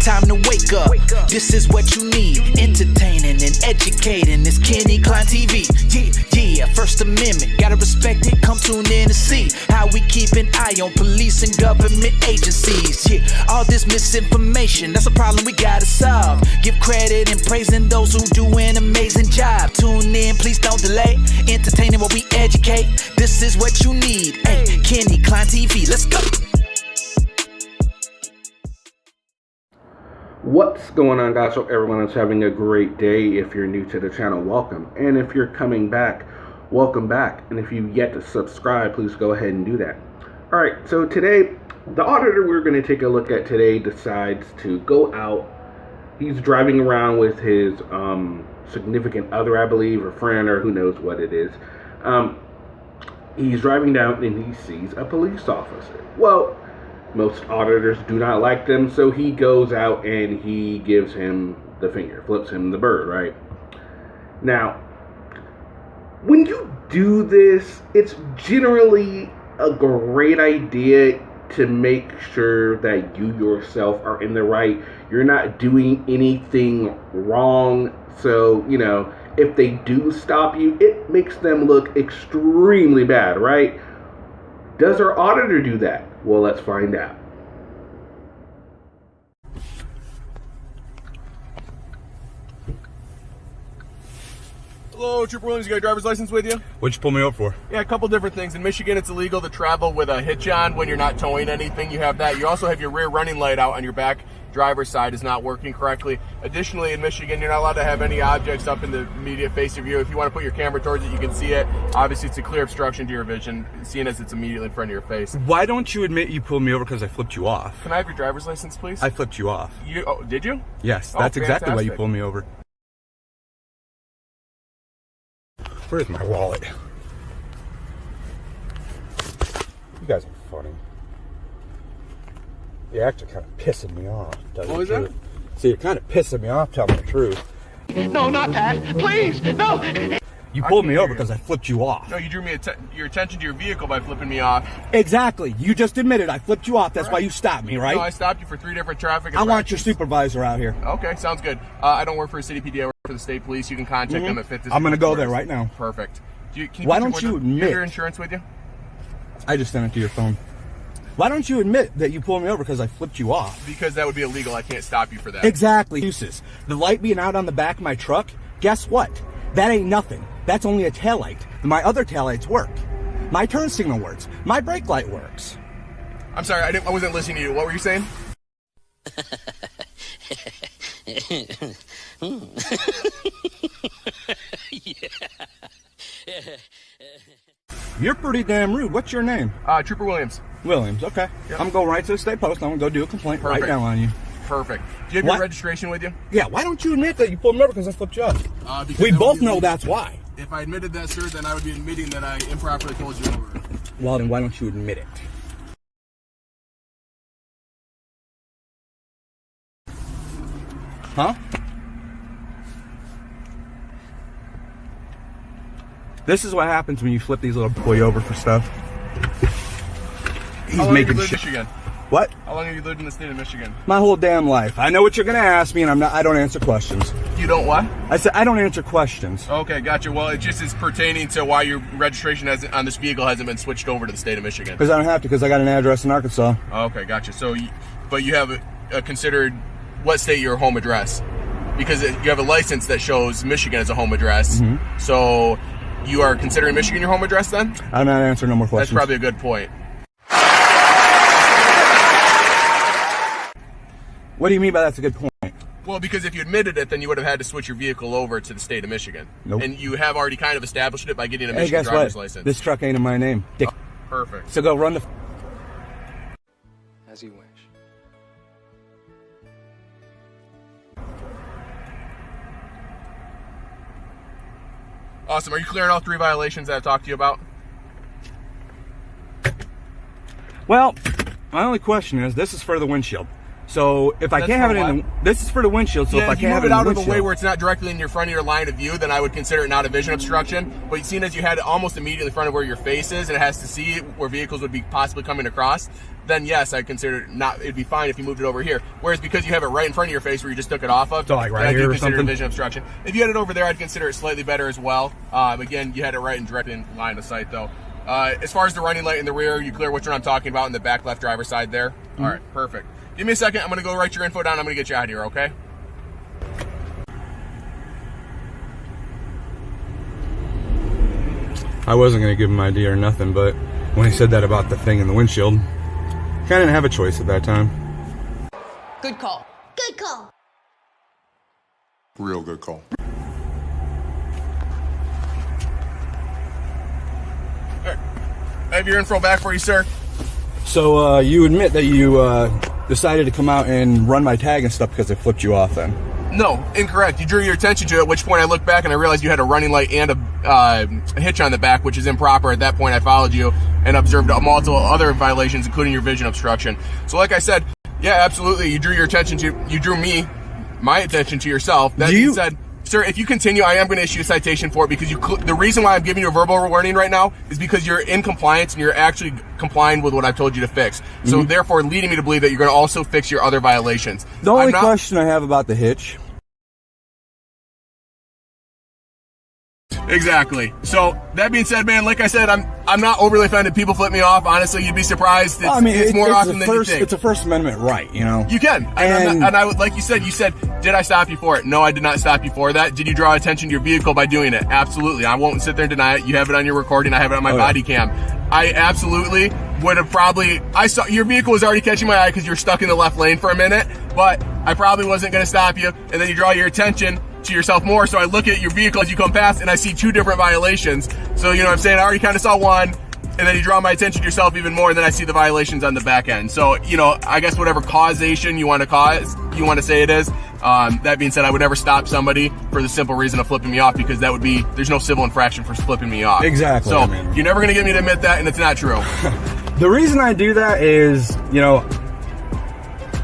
time to wake up. This is what you need. Entertaining and educating. It's Kenny Klein TV. Yeah, First Amendment. Gotta respect it. Come tune in to see how we keep an eye on police and government agencies. Yeah, all this misinformation, that's a problem we gotta solve. Give credit and praising those who do an amazing job. Tune in, please don't delay. Entertaining while we educate. This is what you need. Hey, Kenny Klein TV. Let's go. What's going on, guys? Hope everyone is having a great day. If you're new to the channel, welcome. And if you're coming back, welcome back. And if you've yet to subscribe, please go ahead and do that. Alright, so today, the auditor we're going to take a look at today decides to go out. He's driving around with his significant other, I believe, or friend, or who knows what it is. He's driving down and he sees a police officer. Well, most auditors do not like them, so he goes out and he gives him the finger, flips him the bird, right? Now, when you do this, it's generally a great idea to make sure that you yourself are in the right. You're not doing anything wrong, so, you know, if they do stop you, it makes them look extremely bad, right? Does our auditor do that? Well, let's find out. Hello, Trooper Williams, you got a driver's license with you? What'd you pull me up for? Yeah, a couple different things. In Michigan, it's illegal to travel with a hitch on when you're not towing anything. You have that. You also have your rear running light out on your back driver's side is not working correctly. Additionally, in Michigan, you're not allowed to have any objects up in the immediate face of you. If you want to put your camera towards it, you can see it. Obviously, it's a clear obstruction to your vision, seeing as it's immediately in front of your face. Why don't you admit you pulled me over because I flipped you off? Can I have your driver's license, please? I flipped you off. Oh, did you? Yes, Oh, that's exactly why you fantastic. pulled me over. Where's my wallet? You guys are funny. You're actually kind of pissing me off. What was that? See, you're kind of pissing me off telling the truth. No, not that. Please, no. You pulled me over because I flipped you off. No, you drew me your attention to your vehicle by flipping me off. Exactly. You just admitted I flipped you off. That's why you stopped me, right? No, I stopped you for 3 different traffic I want your infractions. supervisor out here. Okay, sounds good. I don't work for a city PD. I work for the state police. You can contact them at 5th. I'm going to go there right now. Perfect. Can Why put don't you you admit- have your insurance with you? I just sent it to your phone. Why don't you admit that you pulled me over because I flipped you off? Because that would be illegal. I can't stop you for that. Exactly. Uses. The light being out on the back of my truck, guess what? That ain't nothing. That's only a taillight. My other taillights work. My turn signal works. My brake light works. I'm sorry, I wasn't listening to you. What were you saying? You're pretty damn rude. What's your name? Trooper Williams. Williams. Okay. Yep. I'm going right to the state post. I'm going to go do a complaint Perfect. right now on you. Perfect. Do you have What? your registration with you? Yeah, why don't you admit that you pulled me over because I flipped you off? Because We that would both be know illegal. that's why. If I admitted that, sir, then I would be admitting that I improperly pulled you over. Well, then why don't you admit it? Huh? This is what happens when you flip these little boy over for stuff. He's How long have you making lived in shit. Michigan? What? How long have you lived in the state of Michigan? My whole damn life. I know what you're gonna ask me, and I don't answer questions. You don't what? I said I don't answer questions. Okay, gotcha. Well, it just is pertaining to why your registration on this vehicle hasn't been switched over to the state of Michigan. Because I don't have to, because I got an address in Arkansas. Okay, gotcha. So, but you have considered what state your home address? Because you have a license that shows Michigan as a home address. Mm-hmm. So, you are considering Michigan your home address then? I'm not answering no more That's questions. probably a good point. What do you mean by that's a good point? Well, because if you admitted it, then you would have had to switch your vehicle over to the state of Michigan. Nope. And you have already kind of established it by getting a Hey, Michigan guess driver's what? license. This truck ain't in my name. Dick. Perfect. So go run the... As you wish. Awesome. Are you clearing all 3 violations that I've talked to you about? Well, my only question is, this is for the windshield. So if I That's can't have for it in the, this is for the windshield. So Yeah, if I if you can't have move it it in the out of the way windshield, where it's not directly in your front of your line of view, then I would consider it not a vision obstruction. But seeing as you had it almost immediately in front of where your face is, and it has to see where vehicles would be possibly coming across, then yes, I'd consider it not. It'd be fine if you moved it over here. Whereas because you have it right in front of your face where you just took it off of, So, like, right then I here do or consider it something? vision obstruction. If you had it over there, I'd consider it slightly better as well. Again, you had it right and direct in line of sight though. As far as the running light in the rear, you clear which one I'm talking about in the back left driver's side there. Mm-hmm. All right, perfect. Give me a second. I'm going to go write your info down. I'm going to get you out of here, okay? I wasn't going to give him ID or nothing, but when he said that about the thing in the windshield, kind of didn't have a choice at that time. Good call. Good call. Real good call. I have your info back for you, sir. So you admit that you decided to come out and run my tag and stuff because it flipped you off then? No, incorrect. You drew your attention to it, at which point I looked back and I realized you had a running light and a hitch on the back, which is improper. At that point, I followed you and observed multiple other violations, including your vision obstruction. So like I said, yeah, absolutely. You drew my attention to yourself. That being said, sir, if you continue, I am going to issue a citation for it because the reason why I'm giving you a verbal warning right now is because you're in compliance and you're actually complying with what I've told you to fix. So therefore, leading me to believe that you're going to also fix your other violations. The only question I have about the hitch. Exactly. So that being said, man, like I said, I'm not overly offended. People flip me off. Honestly, you'd be surprised. It's more often than you think. It's a First Amendment right, you know. You can, and I would, like you said, did I stop you for it? No, I did not stop you for that. Did you draw attention to your vehicle by doing it? Absolutely. I won't sit there and deny it. You have it on your recording. I have it on my body cam. I absolutely would have I saw your vehicle was already catching my eye because you're stuck in the left lane for a minute, but I probably wasn't going to stop you. And then you draw your attention to yourself more. So I look at your vehicle as you come past and I see two different violations. So, you know what I'm saying? I already kind of saw one. And then you draw my attention to yourself even more, and then I see the violations on the back end. So, you know, I guess whatever causation you want to say it is. That being said, I would never stop somebody for the simple reason of flipping me off because there's no civil infraction for flipping me off. Exactly. So you're never going to get me to admit that, and it's not true. The reason I do that is, you know,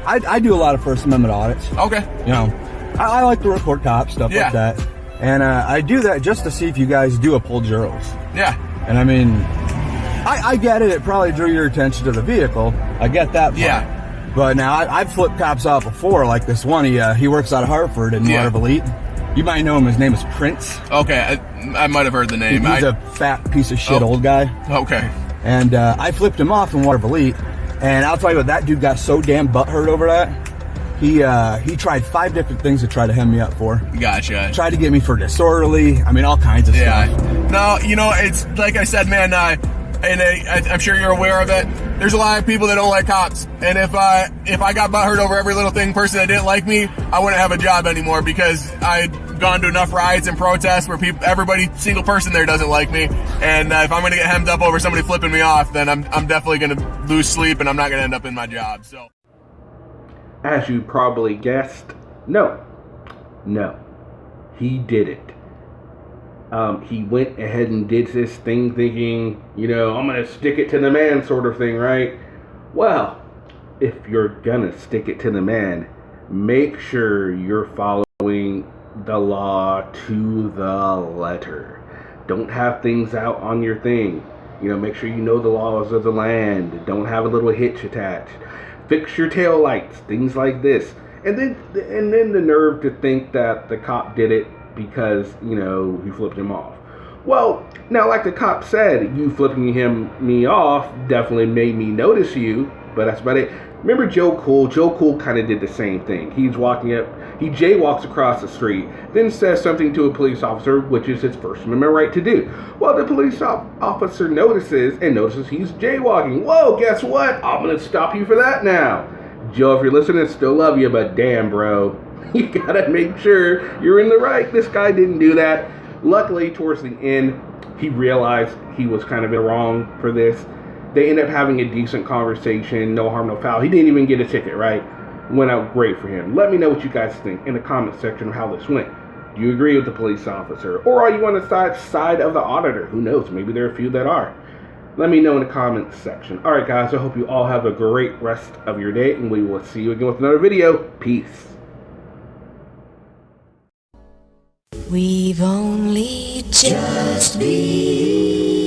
I do a lot of First Amendment audits. Okay. You know, I like to report cops, stuff like that. And I do that just to see if you guys do uphold juros. Yeah. And I mean, I get it. It probably drew your attention to the vehicle. I get that part. Yeah. But now I've flipped cops off before, like this one. He works out of Hartford in Water of Elite. You might know him. His name is Prince. Okay, I might have heard the name. He's a fat piece of shit old guy. Okay. And I flipped him off in Water of Elite. And I'll tell you what, that dude got so damn butthurt over that. He tried 5 different things to try to hem me up for. Gotcha. Tried to get me for disorderly. I mean, all kinds of stuff. No, you know, it's like I said, man. I'm sure you're aware of it. There's a lot of people that don't like cops, and if I got butthurt over every little person that didn't like me, I wouldn't have a job anymore because I'd gone to enough riots and protests where everybody, single person there doesn't like me, and if I'm going to get hemmed up over somebody flipping me off, then I'm definitely going to lose sleep, and I'm not going to end up in my job. So, as you probably guessed, no, he did it. He went ahead and did this thing thinking, you know, I'm going to stick it to the man sort of thing, right? Well, if you're going to stick it to the man, make sure you're following the law to the letter. Don't have things out on your thing. You know, make sure you know the laws of the land. Don't have a little hitch attached. Fix your tail lights, things like this. And then the nerve to think that the cop did it because, you know, he flipped him off. Well, now, like the cop said, you flipping me off definitely made me notice you, but that's about it. Remember Joe Cool? Joe Cool kind of did the same thing. He's walking up, he jaywalks across the street, then says something to a police officer, which is his First Amendment right to do. Well, the police officer notices he's jaywalking. Whoa, guess what? I'm going to stop you for that now. Joe, if you're listening, still love you, but damn, bro. You gotta make sure you're in the right. This guy didn't do that. Luckily, towards the end, he realized he was kind of wrong for this. They ended up having a decent conversation, no harm, no foul. He didn't even get a ticket, right? Went out great for him. Let me know what you guys think in the comment section of how this went. Do you agree with the police officer? Or are you on the side of the auditor? Who knows? Maybe there are a few that are. Let me know in the comments section. Alright guys, I hope you all have a great rest of your day, and we will see you again with another video. Peace. We've only just begun.